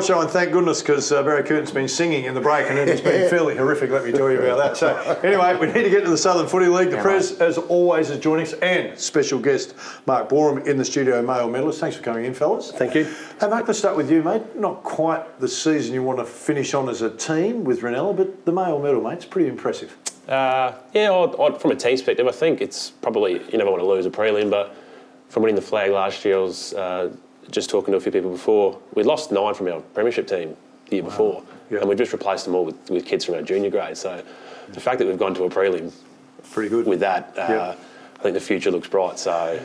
show, and thank goodness, because Barry Curtin's been singing in the break, and it's been fairly horrific, let me tell you about that. So anyway, we need to get to the Southern Footy League. The Prez, as always, is joining us, and special guest Mark Bornholm in the studio, male medalist. Thanks for coming in, fellas. Thank you. Hey, Mark, let's start with you, mate. Not quite the season you want to finish on as a team with Ranella, but the male medal, mate, it's pretty impressive. From a team perspective, I think it's probably, you never want to lose a prelim, but from winning the flag last year, I was just talking to a few people before. We'd lost 9 from our premiership team the year before, and we just replaced them all with kids from our junior grade. So the fact that we've gone to a prelim, pretty good with that. I think the future looks bright. So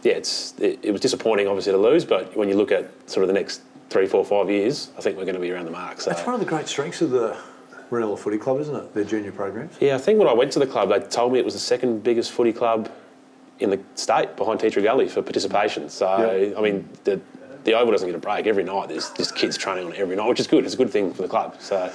it was disappointing, obviously, to lose, but when you look at sort of the next 3, 4, 5 years, I think we're going to be around the mark. So that's one of the great strengths of the Ranella Footy Club, isn't it? Their junior programs. Yeah, I think when I went to the club, they told me it was the second biggest footy club in the state, behind Teacher Gully, for participation. So I mean, the Oval doesn't get a break every night. There's just kids training on it every night, which is good. It's a good thing for the club. So,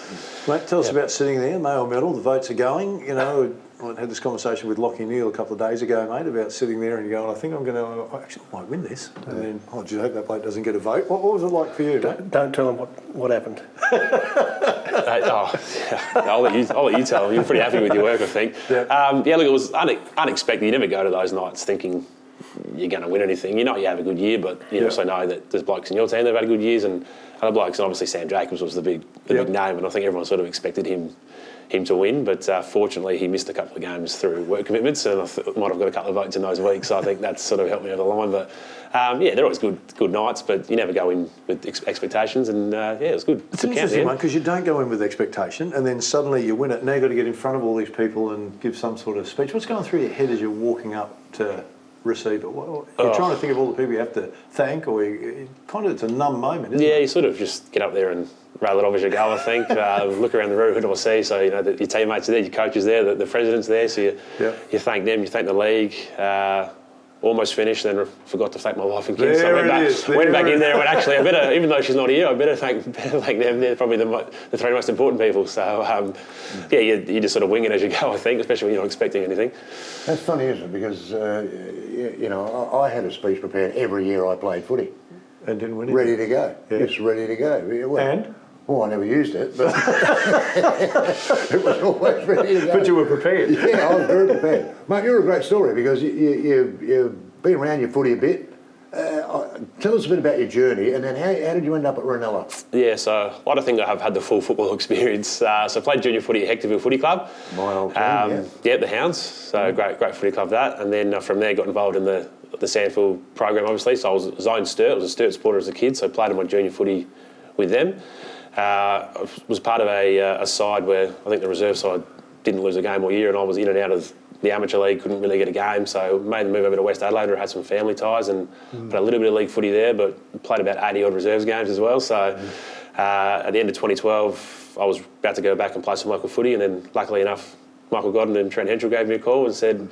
mate, tell us about sitting there, male medal. The votes are going. You know, I had this conversation with Lockie Neal a couple of days ago, mate, about sitting there and going, I think I'm going to, actually, I might win this. And then, gee, I hope that bloke doesn't get a vote. What was it like for you, mate? Don't tell them what happened. I'll let you tell them. You're pretty happy with your work, I think. Look, it was unexpected. You never go to those nights thinking you're going to win anything. You know you have a good year, but you also know that there's blokes in your team that have had good years, and other blokes, and obviously Sam Jacobs was the big name, and I think everyone sort of expected him to win, but fortunately he missed a couple of games through work commitments, and I might have got a couple of votes in those weeks, so I think that's sort of helped me over the line. But they're always good nights, but you never go in with expectations, and it was good. It's an interesting one, because you don't go in with expectation, and then suddenly you win it. Now you've got to get in front of all these people and give some sort of speech. What's going through your head as you're walking up to receive it? You're trying to think of all the people you have to thank, or it's a numb moment, isn't it? You sort of just get up there and rail it off as you go, I think. Look around the room, who do I see? So, you know, your teammates are there, your coach is there, the president's there, so you thank them, you thank the league. Almost finished, then forgot to thank my wife and kids. So I went back in there and went, actually, I better, even though she's not here, I better thank them. They're probably the 3 most important people. So, you just sort of wing it as you go, I think, especially when you're not expecting anything. That's funny, isn't it? Because, I had a speech prepared every year I played footy. And didn't win it? Ready to go. Yeah. Just ready to go. And? Well, I never used it, but it was always ready to go. But you were prepared. Yeah, I was very prepared. Mate, you're a great story, because you've been around your footy a bit. Tell us a bit about your journey, and then how did you end up at Ranella? Yeah, so I don't think I've had the full football experience. So I played junior footy at Hectorville Footy Club. My old team, the Hounds. So great footy club that. And then from there got involved in the Sandfield program, obviously. So I was Zone Sturt. I was a Sturt supporter as a kid, so I played in my junior footy with them. I was part of a side where I think the reserve side didn't lose a game all year, and I was in and out of the amateur league, couldn't really get a game, so made the move over to West Adelaide, where I had some family ties, and played a little bit of league footy there, but played about 80 odd reserves games as well. So at the end of 2012, I was about to go back and play some local footy, and then luckily enough, Michael Godden and Trent Henschel gave me a call and said,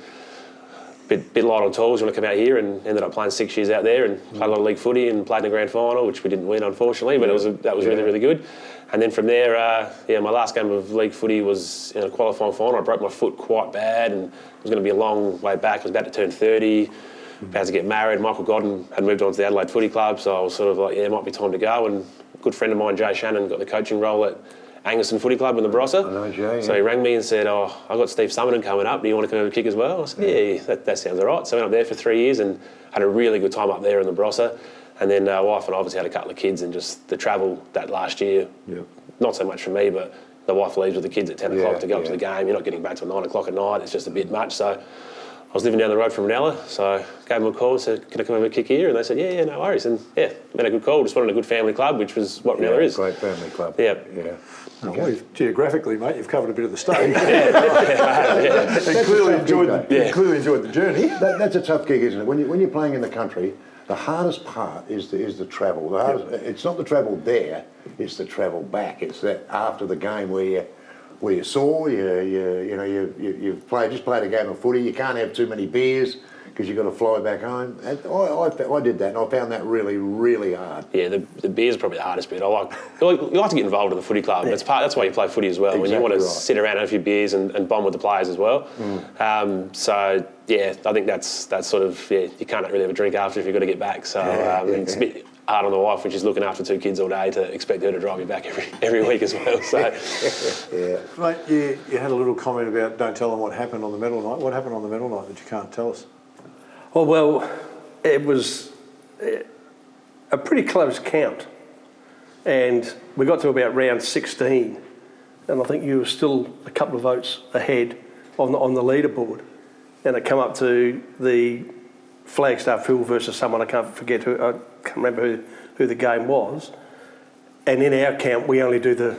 bit light on tools, you want to come out here, and ended up playing 6 years out there and played a lot of league footy and played in the grand final, which we didn't win, unfortunately, but that was really, really good. And then from there, my last game of league footy was in a qualifying final. I broke my foot quite bad, and it was going to be a long way back. I was about to turn 30, about to get married. Michael Godden had moved on to the Adelaide Footy Club, so I was sort of like, it might be time to go. And a good friend of mine, Jay Shannon, got the coaching role at Angerson Footy Club in the Barossa. I know Jay, So he rang me and said, I've got Steve Summerton coming up. Do you want to come over and kick as well? I said, that sounds all right. So I went up there for 3 years and had a really good time up there in the Barossa. And then wife and I obviously had a couple of kids, and just the travel that last year, not so much for me, but the wife leaves with the kids at 10 o'clock to go up to the game. You're not getting back till 9 o'clock at night. It's just a bit much. So I was living down the road from Ranella, so gave them a call and said, can I come over and kick here? And they said, yeah, no worries. And been a good call. Just wanted a good family club, which was what Ranella is. Great family club. Yeah. Well, geographically, mate, you've covered a bit of the state. And clearly enjoyed the journey. That's a tough gig, isn't it? When you're playing in the country, the hardest part is the travel. It's not the travel there; it's the travel back. It's that after the game where you're sore. You've played a game of footy. You can't have too many beers because you've got to fly back home. And I did that, and I found that really, really hard. Yeah, the beers are probably the hardest bit. You like to get involved in the footy club. That's why you play footy as well. When you want to sit around and have a few beers and bond with the players as well. I think that's sort of, you can't really have a drink after if you've got to get back. So it's a bit hard on the wife when she's looking after 2 kids all day to expect her to drive me back every week as well. So, Yeah. Mate, you had a little comment about don't tell them what happened on the medal night. What happened on the medal night that you can't tell us? Oh, well, it was a pretty close count. And we got to about round 16, and I think you were still a couple of votes ahead on the leaderboard. And it come up to the Flagstaff Hill versus someone I can't remember who the game was. And in our count, we only do the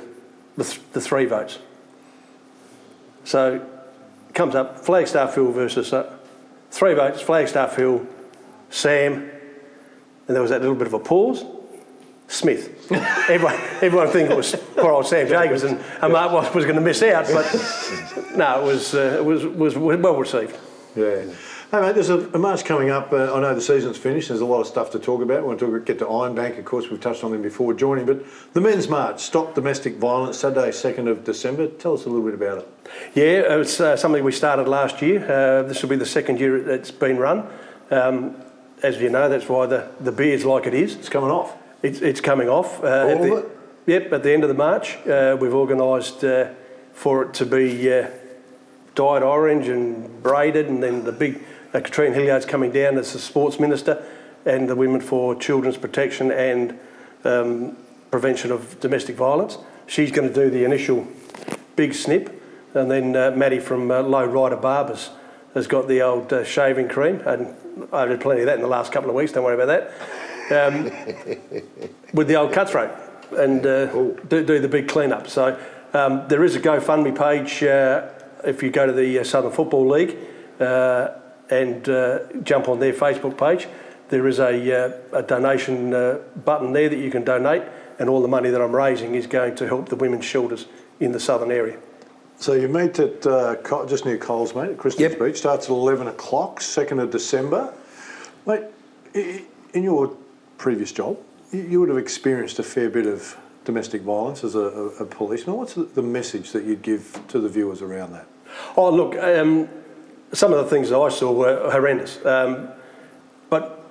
3 votes. So it comes up Flagstaff Hill versus 3 votes, Flagstaff Hill, Sam, and there was that little bit of a pause. Smith. Everyone think it was poor old Sam Jacobs, and Mark was going to miss out, but no, it was well received. Yeah. Hey mate, there's a march coming up. I know the season's finished. There's a lot of stuff to talk about. We want to get to Ironbank, of course. We've touched on them before joining, but the men's march, Stop Domestic Violence, Saturday, 2nd of December. Tell us a little bit about it. Yeah, it's something we started last year. This will be the 2nd year it's been run. As you know, that's why the beard's like it is. It's coming off. It's coming off. All of it? Yep, at the end of the march, we've organised for it to be dyed orange and braided, and then the big Katrina Hilliard's coming down as the sports minister, and the Women for Children's Protection and Prevention of Domestic Violence. She's going to do the initial big snip, and then Maddie from Low Rider Barbers has got the old shaving cream, and I've had plenty of that in the last couple of weeks, don't worry about that, with the old cutthroat, and do the big clean-up. So there is a GoFundMe page if you go to the Southern Football League and jump on their Facebook page. There is a donation button there that you can donate, and all the money that I'm raising is going to help the women's shelters in the southern area. So you meet at just near Coles, mate, at Christmas Beach. Starts at 11 o'clock, 2nd of December. Mate, in your previous job, you would have experienced a fair bit of domestic violence as a policeman. What's the message that you'd give to the viewers around that? Oh, look, some of the things that I saw were horrendous. But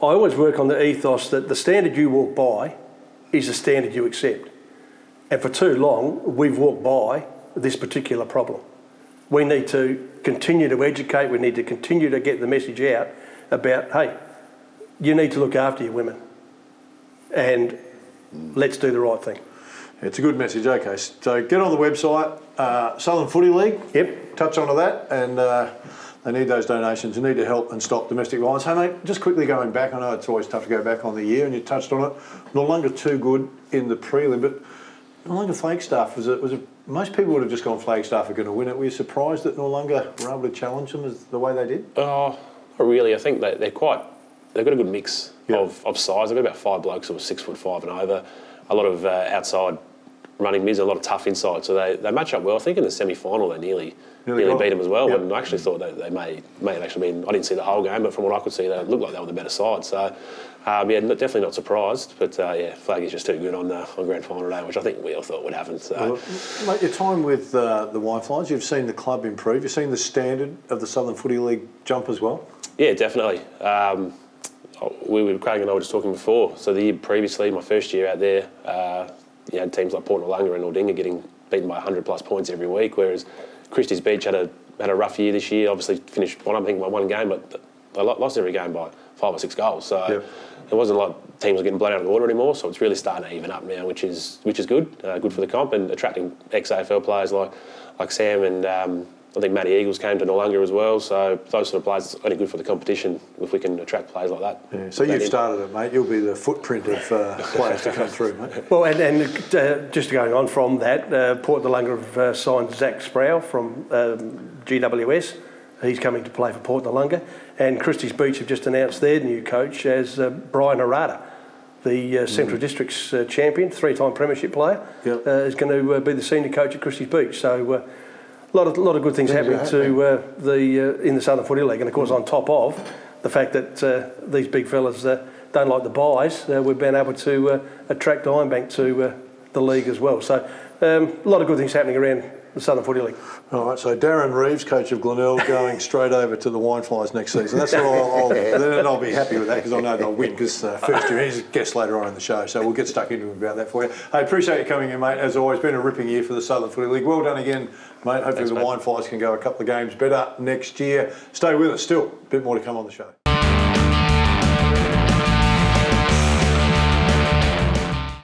I always work on the ethos that the standard you walk by is the standard you accept. And for too long, we've walked by this particular problem. We need to continue to educate, we need to continue to get the message out about, hey, you need to look after your women, and let's do the right thing. It's a good message. Okay, so get on the website, Southern Footy League. Yep. Touch onto that, and they need those donations. You need to help and stop domestic violence. Hey mate, just quickly going back, I know it's always tough to go back on the year, and you touched on it. No longer too good in the prelim, but Noarlunga Flagstaff was it. Most people would have just gone Flagstaff are going to win it. Were you surprised that Noarlunga were able to challenge them as the way they did? not really. I think they've got a good mix of size. They've got about 5 blokes who are 6'5" and over. A lot of outside running mids, a lot of tough inside. So they match up well. I think in the semi-final they nearly beat them as well. Yep. And I actually thought they may have actually been. I didn't see the whole game, but from what I could see, they looked like they were the better side. So definitely not surprised. But Flag is just too good on grand final day, which I think we all thought would happen. So, well, mate, your time with the Whiteflies, you've seen the club improve. You've seen the standard of the Southern Footy League jump as well. Yeah, definitely. Craig and I were just talking before. So the year previously, my first year out there, you had teams like Port Noarlunga and Aldinga getting beaten by 100+ points every week, whereas Christie's Beach had a rough year this year. Obviously finished I think by 1 game, but they lost every game by 5 or 6 goals. So it wasn't like teams were getting blown out of the water anymore. So it's really starting to even up now, which is good. Good for the comp, and attracting ex-AFL players like Sam and. I think Matty Eagles came to Noarlunga as well, so those sort of players are only good for the competition if we can attract players like that. Yeah, so you've started it, mate. You'll be the footprint of players to come through, mate. Well, and just going on from that, Port Noarlunga have signed Zach Sproul from GWS. He's coming to play for Port Noarlunga. And Christie's Beach have just announced their new coach as Brian Arata, the Central District's champion, 3-time premiership player, is going to be the senior coach at Christie's Beach. So a lot of good things happening to in the Southern Footy League, and of course on top of the fact that these big fellas don't like the buys, we've been able to attract Ironbank to the league as well. So a lot of good things happening around the Southern Footy League. All right, so Darren Reeves, coach of Glenelg, going straight over to the Wineflies next season. That's all. Then I'll be happy with that because I know they'll win because first year he's a guest later on in the show, so we'll get stuck into him about that for you. I appreciate you coming in, mate. As always, been a ripping year for the Southern Footy League. Well done again, mate. Hopefully the Wineflies can go a couple of games better next year. Stay with us. Still, a bit more to come on the show.